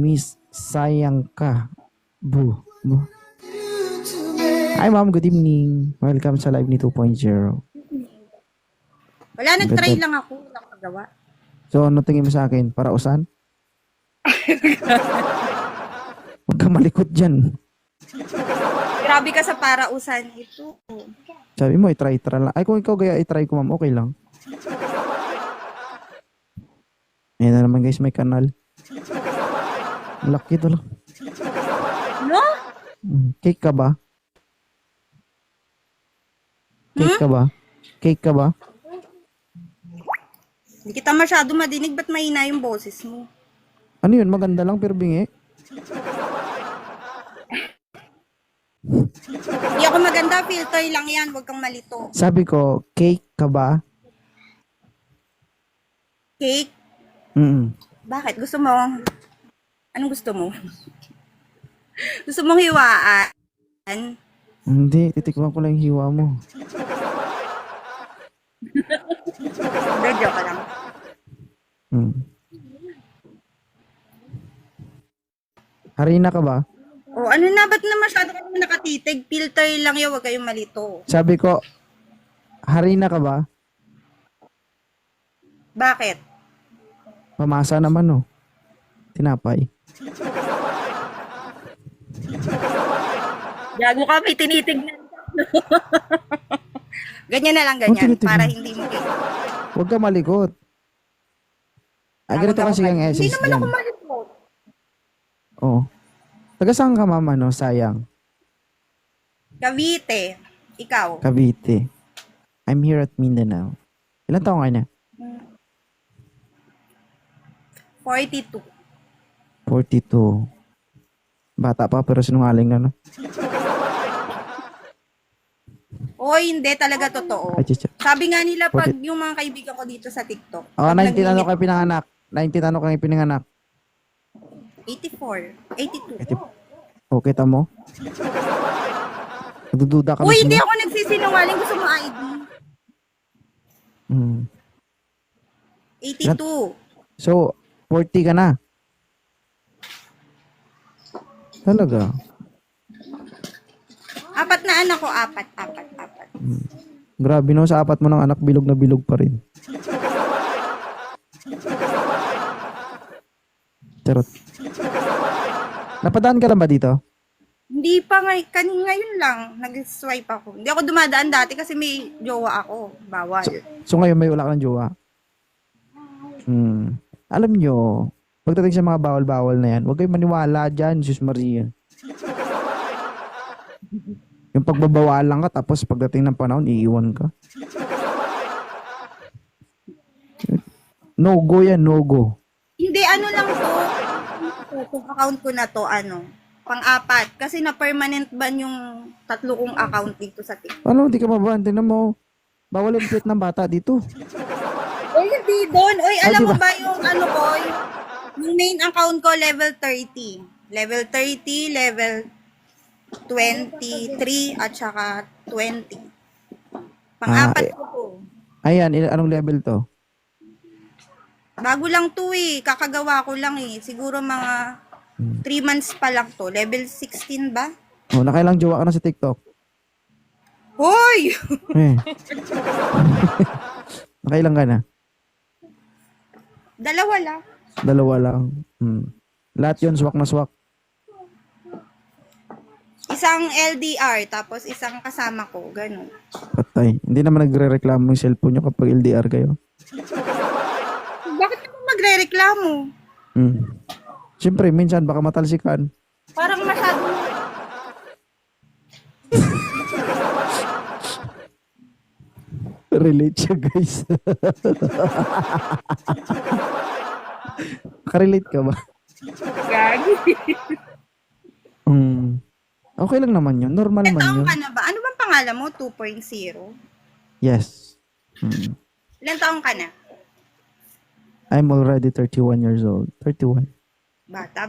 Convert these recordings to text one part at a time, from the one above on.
Miss Sayang Ka. Hi ma'am, good evening. Welcome sa live ni 2.0. Wala, nag-try lang ako. Wala akong magawa. So, ano tingin mo sa akin? Para usan? Huwag ka malikot dyan. Grabe ka sa parausan ito. Sabi mo, i-try lang. Ay, kung ikaw gaya, i-try ko ma'am, okay lang. Ayan na naman guys, may kanal. Laki ito lang. No? Cake ka ba? Cake ka ba? Cake ka ba? Hindi kita masyado madinig. Ba't mahina yung boses mo? Ano yun? Maganda lang pero bingi. Hindi ako maganda. Filter lang yan. Huwag kang malito. Sabi ko, cake ka ba? Cake? Bakit? Gusto mo? Anong gusto mo? Gusto mong hiwaan? Hindi, titikman ko lang yung hiwa mo. Hindi, joke lang. Harina ka ba? O, ano na? Ba't na masyado ka naman nakatitig? Filter lang yan. Huwag kayong malito. Sabi ko, harina ka ba? Bakit? Pamasa naman oh. Tinapay. Gago ka, may tinitignan. Ganyan na lang, ganyan. tinitignan? Para hindi mo kita. Huwag ka malikot. Ganito kasi ang Hindi essence naman ako dyan. malikot. Oo. Taga saan ka mama no? Sayang. Cavite. Ikaw. Cavite. I'm here at Mindanao. Ilan taong ka na? 42. 42. Bata pa pero sinungaling na no? Oy, hindi talaga totoo. Ay, chicha. Sabi nga nila pag yung mga kaibigan ko dito sa TikTok. Oh, pag 19 ano kayo pinanganak? 19 ano kayo pinanganak? 84. 82. Oh, kita mo? Nagdududa ka Uy, mismo. hindi ako nagsisinungaling. Gusto mo ID? 82. So, 40 ka na? Talaga? Apat na anak ko. Apat. Grabe no, sa apat mo ng anak, bilog na bilog pa rin. Charot. Napadaan ka lang ba dito? Hindi pa ngayon lang. Nag-swipe ako. Hindi ako dumadaan dati kasi may jowa ako. Bawal. So ngayon may wala ka ng jowa? Alam nyo, pagdating sa mga bawal-bawal na yan, huwag kayong maniwala dyan, Sus Maria. Yung pagbabawalan ka, tapos pagdating ng panahon, iiwan ka. No-go yan, no-go. Hindi, ano lang to. Itong account ko na to, pang-apat. Kasi na-permanent ban yung 3 kong account dito sa TikTok. Ano, hindi ka mabahan, tinan mo. Bawal yung pet ng bata dito. Oy, hindi doon. Oy, alam diba? mo ba yung yung main account ko, level 30. Level 30, level 23, at saka 20. Pang-apat ko to. Ayan, anong level to? Bago lang to eh. Kakagawa ko lang eh. Siguro mga 3 months pa lang to. Level 16 ba? Oh, nakailang jowa ka na sa TikTok? Hoy! Eh. Nakailang ka na? 2 lang. 2 lang. Lahat yun, swak na swak. Isang LDR, tapos isang kasama ko. Ganun. Patay. Hindi naman nagre-reklamo yung cellphone nyo kapag LDR kayo. Bakit naman magre-reklamo? Siyempre, minsan baka matalsikan. Parang masyado. Relate siya, guys. Makarelate ka ba? Gagi. Okay lang naman yun. Normal man Taong yun. ka na ba? Ano bang pangalan mo? 2.0? Yes. Ilan taong ka na? I'm already 31 years old. 31. Bata.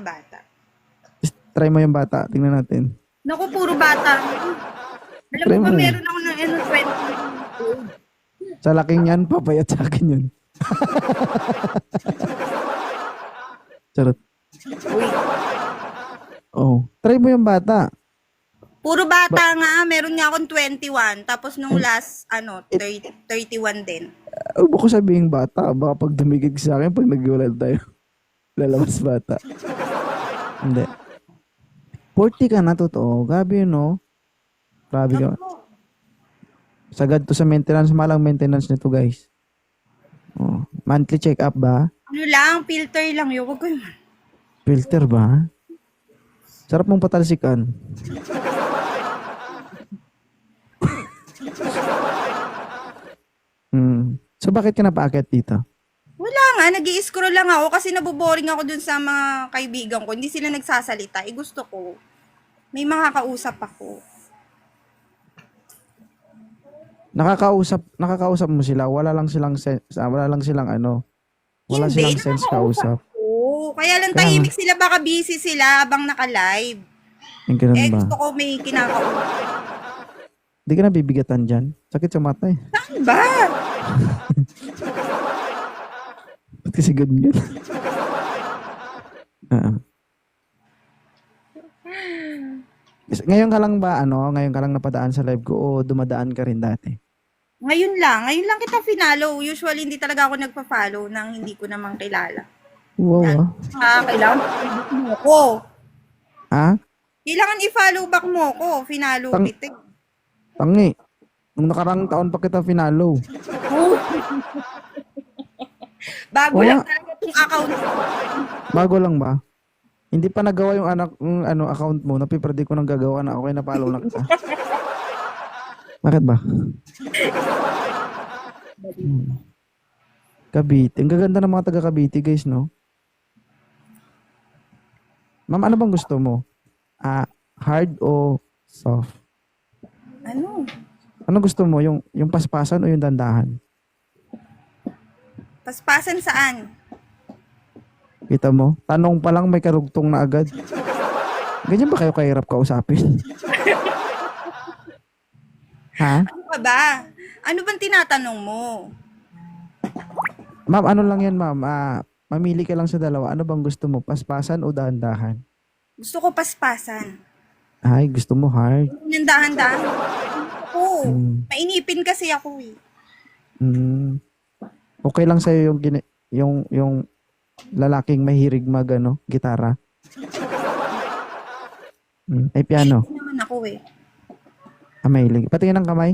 Try mo yung bata. Tingnan natin. Naku, puro bata. Alam Try mo ba, mo. meron ako ng 20. Sa laking yan, papayat sa akin yun. Charot. Uy, Oh, try mo yung bata. puro bata nga. Meron nga akong 21. Tapos nung Eh, last, 31 din. Huwag ko sabihin bata. Baka pag dumigig sa akin, pag naghiwalay tayo, lalabas bata. Hindi. 40 ka na, totoo. Grabe yun, no? Grabe ka. Naku, Sagad to sa maintenance. Malang maintenance nito, guys. Oh. Monthly check-up ba? ano lang, filter lang yun. Huwag ko yun. Filter ba? Sarap mong patalsikan. So, bakit ka napaakyat dito? Wala nga, nag-i-scroll lang ako kasi naboboring ako dun sa mga kaibigan ko. Hindi sila nagsasalita. Gusto ko, may makakausap ako. Nakakausap mo sila. Wala lang silang wala Hindi, silang sense kausap. Oo, kaya lang Kaya tahimik sila, baka busy sila habang naka-live. Yung ganun ba? Gusto ko may kinakausap. Hindi ka nabibigatan dyan. Sakit sa mata eh. Saan ba? Ba't kasi ganyan? Ah. Ngayon ka lang ba, ngayon ka lang napadaan sa live ko o dumadaan ka rin dati? Ngayon lang kita finalo. Usually, hindi talaga ako nagpa-follow nang hindi ko namang kilala. Wow. Kailangan i-follow mo ko. Ha? Kailangan i-follow back mo ko. Finalo Tang- kita. Tangi. Nung nakarang taon pa kita finalo. Oh. Bago Wala. lang talaga itong account ko. Bago lang ba? Hindi pa nagawa yung account mo. Napipredict ko nang gagawa na okay na follow na kita. Bakit ba? Cavite. Ang gaganda ng mga taga Cavite, guys, no? Ma'am, ano bang gusto mo? Hard o soft? Ano? Ano gusto mo? Yung paspasan o yung dandahan? Paspasan saan? Kita mo? Tanong pa lang may karugtong na agad. Ganyan ba kayo kahirap kausapin? Ha? Ano ka ba? Ano bang tinatanong mo? Ma'am, ano lang yan, ma'am? Mamili ka lang sa dalawa. Ano bang gusto mo? Paspasan o dahan-dahan? Gusto ko paspasan. Ay, gusto mo hard. Yung dahan-dahan. Oo. Mm. Mainipin kasi ako eh. Okay lang sa'yo yung lalaking mahirig gitara? Ay, piano. Hindi naman ako eh. Mahilig. Patingin ng kamay.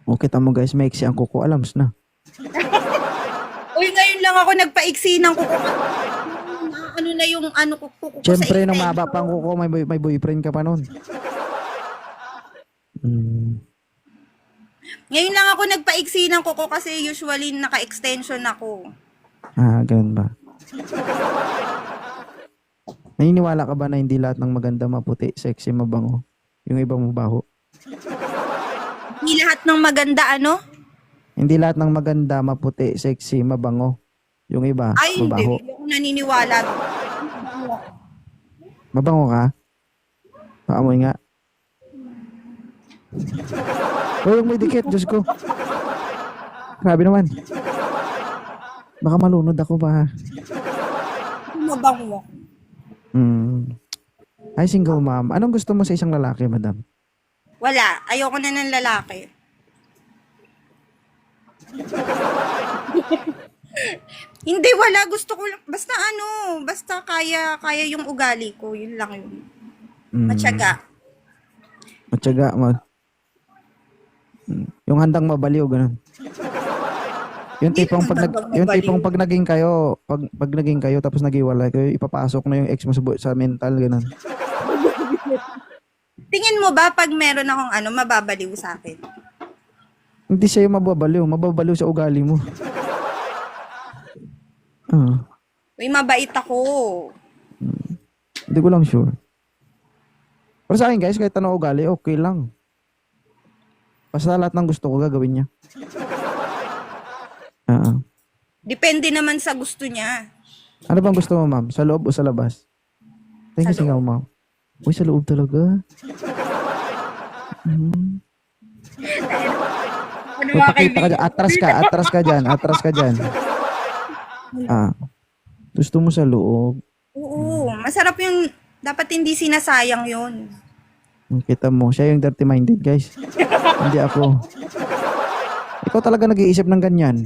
O, kita mo guys, maiksi ang kuko. Alams na. Uy, ngayon lang ako nagpaiksi ng kuko. Ano na yung kuko ko Siyempre, sa nung extension. maba pang kuko, may boyfriend ka pa nun. Ngayon lang ako nagpaiksi ng kuko kasi usually naka-extension ako. Ganun ba? Naniniwala ka ba na hindi lahat ng maganda maputi, sexy, mabango? Yung ibang mabaho? Hindi lahat ng maganda Hindi lahat ng maganda maputi, sexy, mabango. Yung iba, Ay, hindi. mabaho. Hindi ako naniniwala. Mabango ka? Paamoy nga. Huwag may dikit, Diyos ko. Grabe naman. Baka malunod ako ba? Mabango ako. Ay, single mom. Anong gusto mo sa isang lalaki, madam? Wala. Ayoko na ng lalaki. Hindi, wala. Gusto ko lang. Basta kaya yung ugali ko. Yun lang yun. Matyaga. Matyaga, yung handang mabaliw, ganun. Yung Hindi tipong naman handang mabaliw. pag naging kayo, pag naging kayo tapos naghiwalay kayo, ipapasok na yung ex mo sa mental, ganun. Tingin mo ba pag meron akong mababaliw sa akin? Hindi sa'yo mababaliw sa ugali mo. Uy, mabait ako. Hindi ko lang sure. Pero sa akin guys, kahit anong ugali, okay lang. Basta lahat ng gusto ko gagawin niya. Depende naman sa gusto niya. Ano bang gusto mo, ma'am? Sa loob o sa labas? Thank you, Sa loob. singaw, ma'am. Uy, sa loob talaga. Ano mga Pakita ka dyan. kaibigan? Atras ka dyan. Gusto mo sa loob. Oo, masarap yung, dapat hindi sinasayang yun. Kita mo, siya yung dirty-minded, guys. Hindi ako. Ikaw talaga nag-iisip ng ganyan.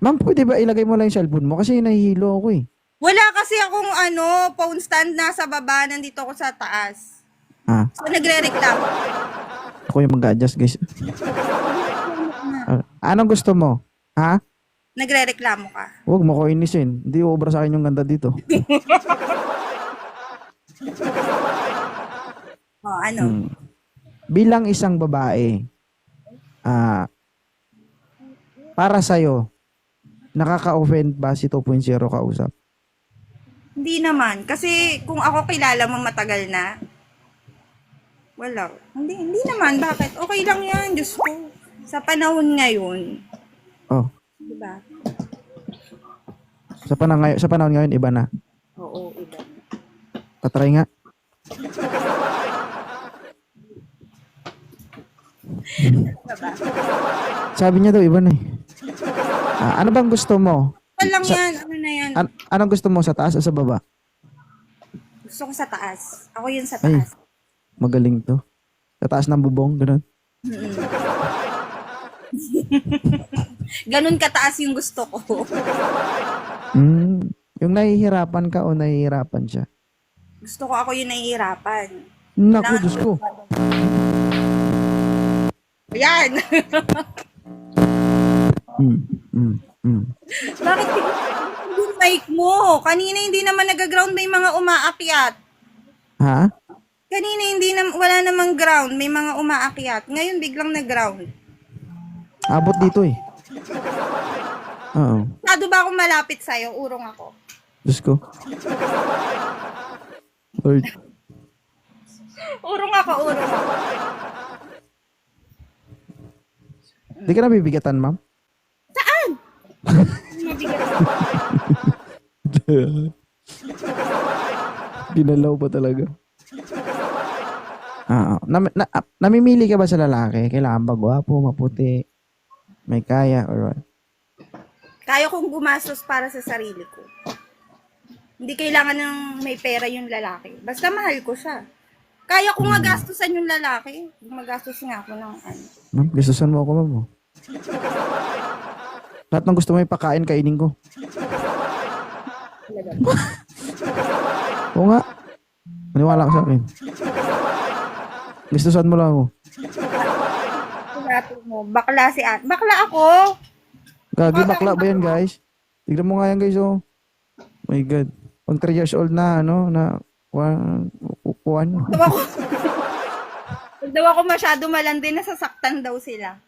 Ma'am, pwede ba ilagay mo lang yung cellphone mo? Kasi nahihilo ako eh. Wala kasi akong phone stand nasa baba, nandito ako sa taas. Ah, So, nagre-reklamo. ako yung mag-adjust, guys. Anong gusto mo? Ha? Nagre-reklamo ka. Huwag mo ko inisin. Hindi obra sa akin yung ganda dito. Oh, ano? Bilang isang babae, para sa'yo, nakaka-offend ba si 2.0 kausap? Hindi naman. Kasi kung ako kilala mo matagal na, wala. Hindi naman. Bakit? Okay lang yan. Diyos ko. Sa panahon ngayon. Oh, Diba? sa panahon ngayon, iba na. Oo, iba. Patry nga. Diba? Sabi niya daw, iba na eh. Ano bang gusto mo? Okay lang yan. Ano na yan? Anong gusto mo, sa taas o sa baba? Gusto ko sa taas. Ako yun sa Ay. taas. Magaling to. Sa taas ng bubong, ganun. Ganun kataas yung gusto ko. Yung nahihirapan ka o nahihirapan siya? Gusto ko ako yung nahihirapan. Naku, Diyos ko. Ayan! Bakit yung mic mo? Kanina hindi naman nag-ground, may mga umaakyat. Ha? Kanina wala namang ground, may mga umaakyat. Ngayon biglang nag-ground. Abot dito eh. Oo. Masyado ba akong malapit sa'yo? Urong ako. Diyos ko. Lord. Urong ako. Di ka nabibigatan, ma'am? Mabigat. Ginalaw pa talaga. Namimili ka ba sa lalaki? Kailangan ba gwapo, maputi, may kaya, or what? Kaya kong gumastos para sa sarili ko. Hindi kailangan ng may pera yung lalaki. Basta mahal ko siya. Kaya ko nga gastusan yung lalaki. Magastos nga ako ng ano. Ma'am, gastusan mo ako, ma'am. Oh. Lahat ng gusto mo ipakain, kainin ko. Oo nga. Maniwala ka sa akin. Gastusan mo lang ako. Sinabi mo, bakla si Ate. Bakla ako! Gagi, bakla ba yan, guys? Tignan mo nga yan, guys, oh. My God. Pag 3 years old na, upuan. Daw ako masyado malandi, nasasaktan daw sila.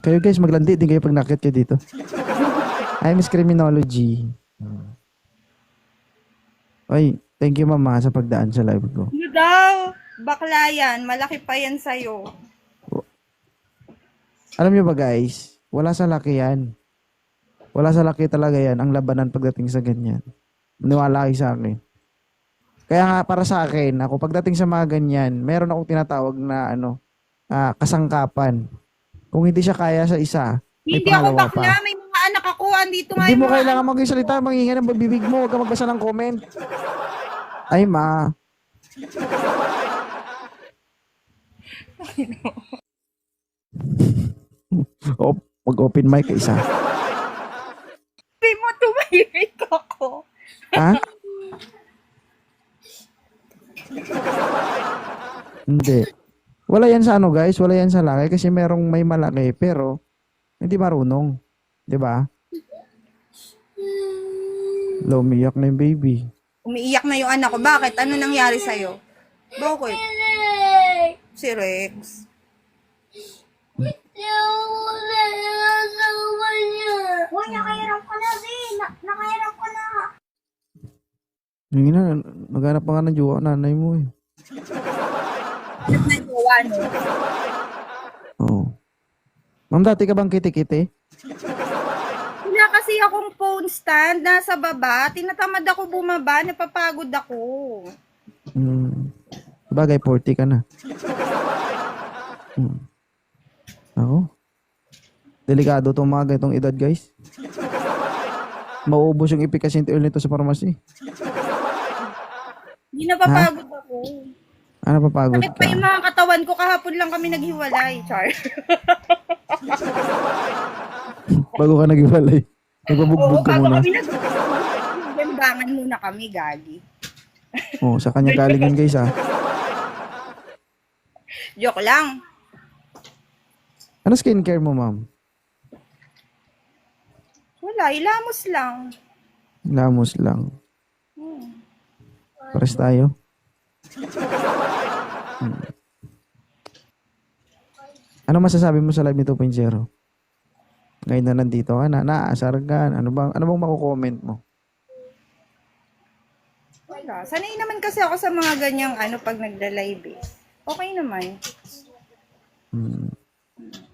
Kayo, guys, maglandi din kayo pag nakit kayo dito. I miss criminology. Ay, thank you, mama, sa pagdaan sa live ko. Ano daw? Bakla yan. Malaki pa yan sa'yo. Alam niyo ba, guys? Wala sa laki yan. Wala sa laki talaga yan ang labanan pagdating sa ganyan. Maniwala kayo sa akin. Kaya nga, para sa akin, ako pagdating sa mga ganyan, meron akong tinatawag na kasangkapan. Kung hindi siya kaya sa isa, may Hindi ako pangalawa bakla. pa. May mga anak ako. Andito nga Hindi yung mo mga kailangan magsalita, manghinga ng bibig mo, huwag ka magbasa ng comment. Ay, ma. Mag-open mic isa. Sabi mo, tumahimik ako. Ha? Hindi. Wala yan sa ano, guys. Wala yan sa laki kasi merong may malaki pero hindi marunong. 'Di ba? Umiyak na yung baby. Umiiyak na yung anak ko. Bakit? Ano nangyari sa'yo? Bakit? Si Rex. Uy, nakahiram ko na, Zin. Nakahiram ko na. Yung ina, naghanap pa nga ng jowa nanay mo eh. Hanap na jowa, no? Oo. Ma'am, dati ka bang kiti-kiti? Wala kasi akong phone stand. Nasa baba. Tinatamad ako bumaba. Napapagod ako. Bagay, 40 ka na. Ako? Delikado itong mga ganitong edad, guys. Mauubos yung efficacy oil nito sa pharmacy. Hindi napapagod ako. Ano, papagod Sakit ka? pa yung mga katawan ko. Kahapon lang kami naghiwalay, Char. Bago ka naghiwalay. Nagpabugbog ka bago muna. kami Gandangan muna kami, gagi. Oh, sa kanya galing yan, guys, ah. Joke lang. Ano skincare mo, ma'am? Wala, ilamos lang. Lamos lang. Pares tayo. Ano masasabi mo sa live ni 2.0? Ngayon na nandito ka na, naasar ka. Ano bang mako-comment mo? Wala. Sanay naman kasi ako sa mga ganyang pag nagla-live eh. Okay naman.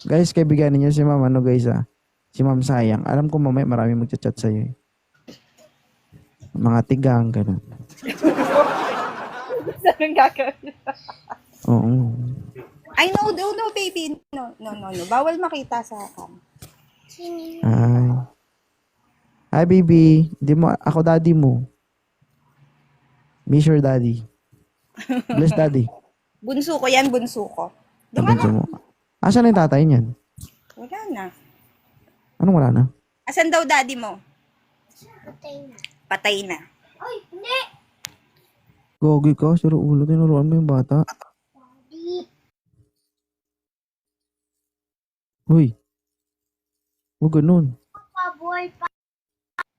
Guys, kaibigan niyo si ma'am, guys, ah. Si ma'am Sayang. Alam ko mamaya marami magchat-chat sa'yo, eh. Mga tigang, gano'n. Saan gagawin? Oo. Ay, no, baby. No. Bawal makita sa akin. Ay. Hi, baby. Di mo, ako daddy mo. Miss your daddy. Bless daddy. Bunso ko yan, bunso ko. Bunso mo. Asan na yung tatay niyan? Wala na. Anong wala na? Asan daw daddy mo? Patay na. Gogi ka, siro ulo. Tinuruan mo yung bata. Uy. Huwag ganun.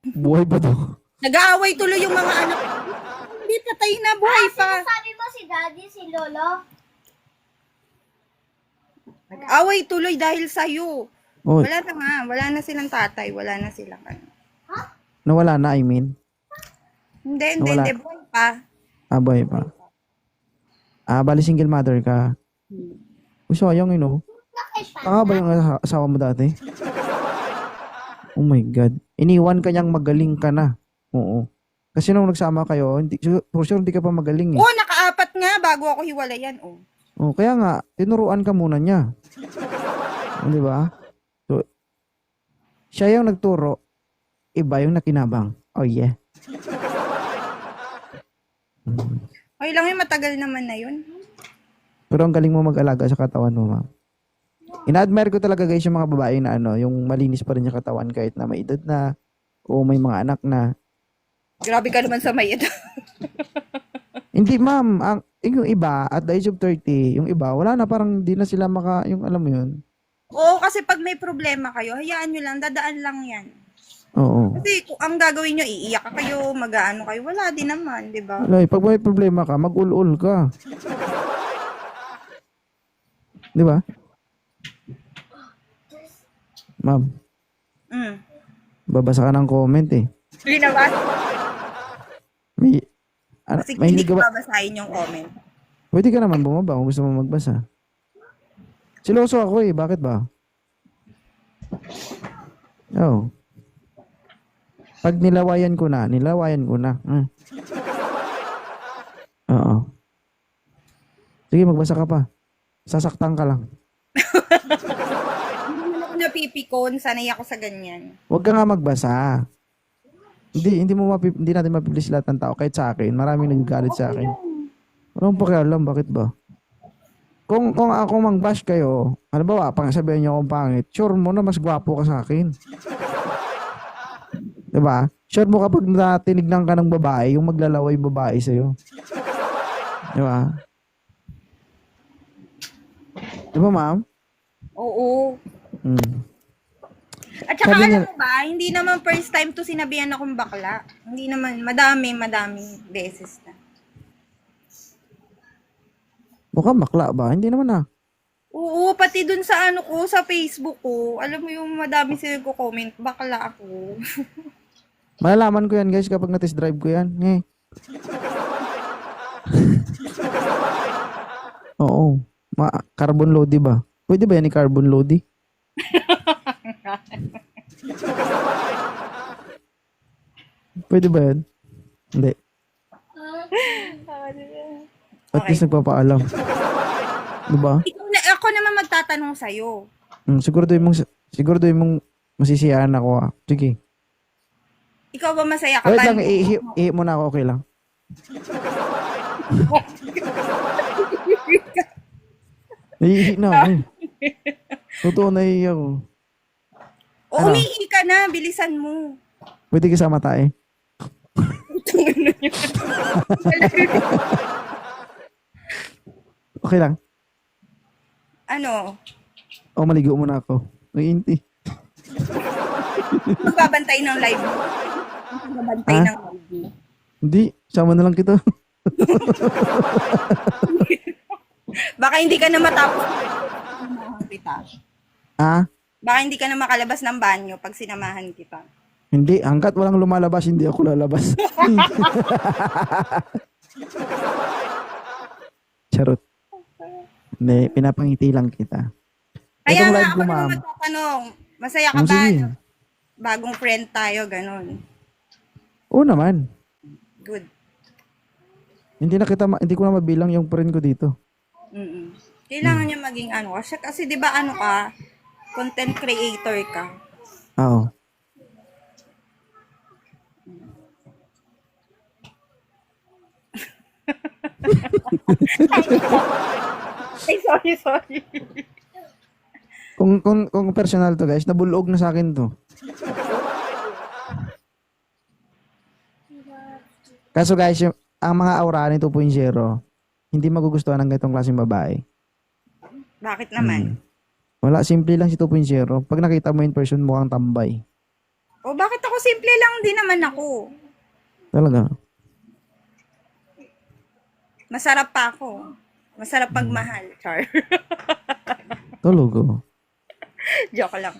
Buhay pa to. Nag-aaway tuloy yung mga anak. Hindi, patay na, buhay pa. Sabi mo si daddy, si lolo? Nag-aaway tuloy dahil sa'yo. Oh, Wala na nga. Wala na silang tatay. Wala na silang nawala na, I mean. Hindi, Nawala. buhay pa. Buhay pa. Bali single mother ka. Uy, sayang, Tanga ba yung asawa mo dati? Oh my God. Iniwan ka niyang magaling ka na. Oo. Kasi nung nagsama kayo, for sure hindi ka pa magaling, eh. Oo, nakaapat nga bago ako hiwalayan. Oh. Oh, kaya nga, tinuruan ka muna niya. Di ba? So, siya yung nagturo, iba yung nakinabang. Oh, yeah. Okay lang yun, matagal naman na yun. Pero ang galing mo mag-alaga sa katawan mo, ma'am. Ina-admire ko talaga, guys, yung mga babae na yung malinis pa rin yung katawan kahit na may edad na o may mga anak na. Grabe ka naman sa may ito. Hindi, ma'am. Yung iba, at the age of 30, yung iba, wala na, parang di na sila yung alam mo yun. Oo, kasi pag may problema kayo, hayaan nyo lang, dadaan lang yan. Oo. Kasi kung ang gagawin nyo, iiyak ka kayo, mag-aano kayo, wala din naman, di ba? Wala, pag may problema ka, mag-ul-ul ka. Di ba? Ma'am, babasa ka ng comment, eh. Binabas. May Kasi hindi hilig ko ka ba? babasahin yung comment. Pwede ka naman bumaba kung gusto mo magbasa. Siloso ako, eh. Bakit ba? Oo. Pag nilawayan ko na. Oo. Sige, magbasa ka pa. Sasaktan ka lang. Hindi naman ako napipikon, sanay ako sa ganyan. Huwag ka nga magbasa. Hindi natin mapipilis lahat ng tao. Kahit sa akin, maraming nagagalit sa akin. Walang pakialam, bakit ba? Kung ako mang-bash kayo, halimbawa, sabihin niyo akong pangit, sure mo na mas gwapo ka sa akin. Diba? Sure mo kapag natinignan ka ng babae, yung maglalaway babae sa'yo. Diba? Diba, ma'am? Oo. At saka Sabi alam niya- mo ba, hindi naman first time to sinabihan akong bakla. Hindi naman, madami beses na. Mukhang bakla ba? Hindi naman, ah. Oo, pati dun sa sa Facebook ko, alam mo yung madami sila ko-comment, bakla ako. Malalaman ko yan, guys, kapag na-test drive ko yan. Oo. Carbon loady ba? Pwede ba yan i-carbon loady? Pwede ba yan? Hindi. At Okay. least nagpapaalam. Diba? Ako naman magtatanong sa'yo. Siguraduhin mong Siguro doon mong masisiyahan ako ah. Sige. Ikaw ba masaya ka Wait ba? lang, ihi mo na ako, okay lang. Ihi na ako. Totoo na ihi ako. O Ano? umihi ka na, bilisan mo. Pwede kasama tayo. Okay lang. Ano? O, maligo muna ako. Naiinti. Magbabantay ng live mo. Magbabantay Ah? ng live mo. Hindi, sama na lang kita. Baka hindi ka na matapos. Sinamahan kita. Ah? Baka hindi ka na makalabas ng banyo pag sinamahan kita. Hindi, hanggat walang lumalabas, hindi ako lalabas. Charot. Hindi, pinapangiti lang kita. Kaya Itong nga live ako ko, naman ma'am. magtatanong, masaya ka Oh, ba? sige. Bagong friend tayo, ganun. Oo naman. Good. Hindi ko na mabilang yung friend ko dito. Mm-mm. Kailangan niya maging ano kasi 'di ba ano ka, content creator ka. Oo. Ay, sorry. Kung personal to guys, nabulog na sa akin to. Kaso guys, ang mga aura ni 2.0, hindi magugustuhan ng ganitong klaseng babae. Bakit naman? Wala, simple lang si 2.0. Pag nakita mo in person, mukhang tambay. O bakit ako simple lang din naman ako? Talaga. Masarap pa ako. Masarap pagmahal, Char. Talaga. Joke lang.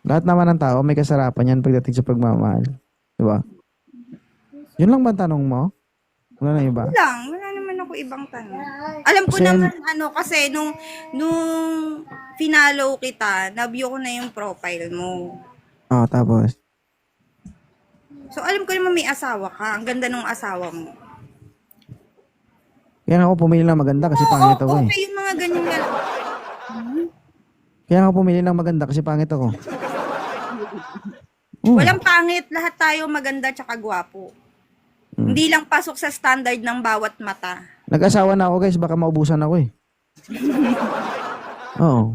Lahat naman ng tao may kasarapan yan pagdating sa pagmamahal. Diba? Yun lang ba ang tanong mo? Wala na iba? Wala naman ako ibang tanong. Alam ko Kasi- naman kasi nung finalo kita, na-view ko na yung profile mo. Oo, tapos. So alam ko naman may asawa ka. Ang ganda ng asawa mo. Kaya nga ako pumili ng maganda kasi pangit ako eh. Okay yung mga ganyang lalaki. Kaya nga ako pumili ng maganda kasi pangit ako. Walang pangit, lahat tayo maganda tsaka gwapo. Hindi lang pasok sa standard ng bawat mata. Nag-asawa na ako guys, baka maubusan ako eh. Oo.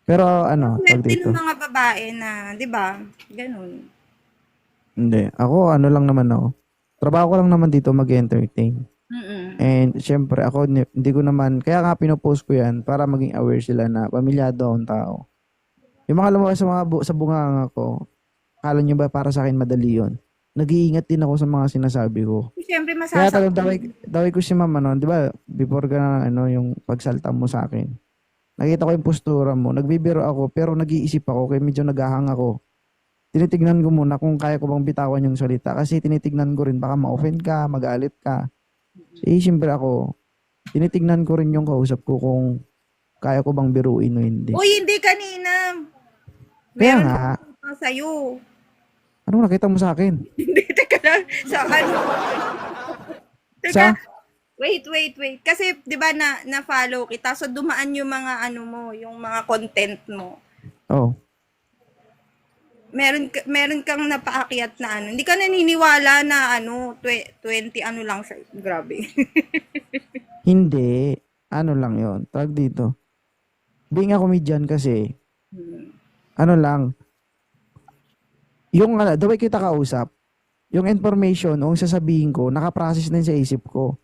Pero ano, pag Meron din dito. mga babae na, di ba, ganun. Hindi. Ako, ano lang naman ako. Trabaho ko lang naman dito mag-entertain. Mm-mm. And syempre, ako, hindi ko naman, kaya nga pinopost ko yan para maging aware sila na pamilyado akong tao. Yung mga lumabas sa bunganga ko, akala nyo ba para sa akin madali yun? Nag-iingat din ako sa mga sinasabi ko. Siyempre Kaya masasaktan. talagang daway ko si mama no, di ba, before ka na, yung pagsalta mo sa akin. Nakita ko yung postura mo, nagbibiro ako, pero nag-iisip ako, kaya medyo naghahang ako. Tinitignan ko muna kung kaya ko bang bitawan yung salita, kasi tinitignan ko rin, baka ma-offend ka, magalit ka. Siyempre ako, tinitignan ko rin yung kausap ko kung kaya ko bang biruin o hindi. Uy, hindi kanina. Kaya Meron nga, pa sa'yo. anong nakita mo sa akin? Hindi, teka lang. Sa ano? Sa? Teka. Wait. Kasi, di ba, na-follow kita. So, dumaan yung mga ano mo, yung mga content mo. Oh. Meron kang napaakyat na ano. Hindi ka naniniwala na ano, 20 ano lang siya. Grabe. Hindi. Ano lang yon, tawag dito. Being a comedian kasi, ano lang, yung the way kita kausap, yung information o yung sasabihin ko, nakaprocess din sa isip ko.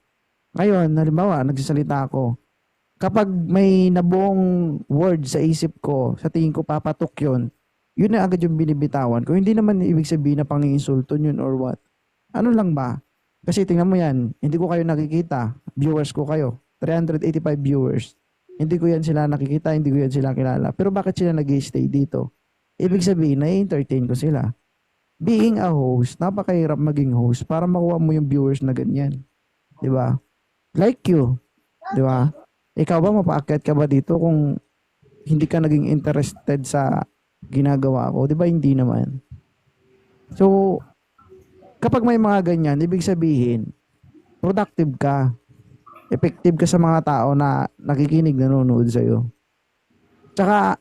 Ngayon, halimbawa, nagsasalita ako. Kapag may nabuong word sa isip ko, sa tingin ko papatok yun na agad yung binibitawan ko. Hindi naman ibig sabihin na panginsulto yun or what. Ano lang ba? Kasi tingnan mo yan, hindi ko kayo nakikita. Viewers ko kayo. 385 viewers. Hindi ko yan sila nakikita, hindi ko yan sila kilala. Pero bakit sila nag-stay dito? Ibig sabihin, na-entertain ko sila. Being a host, napakahirap maging host para makuha mo yung viewers na ganyan. Di ba? Like you. Di ba? Ikaw ba, mapaakyat ka ba dito kung hindi ka naging interested sa ginagawa ko? Di ba? Hindi naman. So, kapag may mga ganyan, ibig sabihin, productive ka. Effective ka sa mga tao na nakikinig, nanonood sa'yo. Tsaka,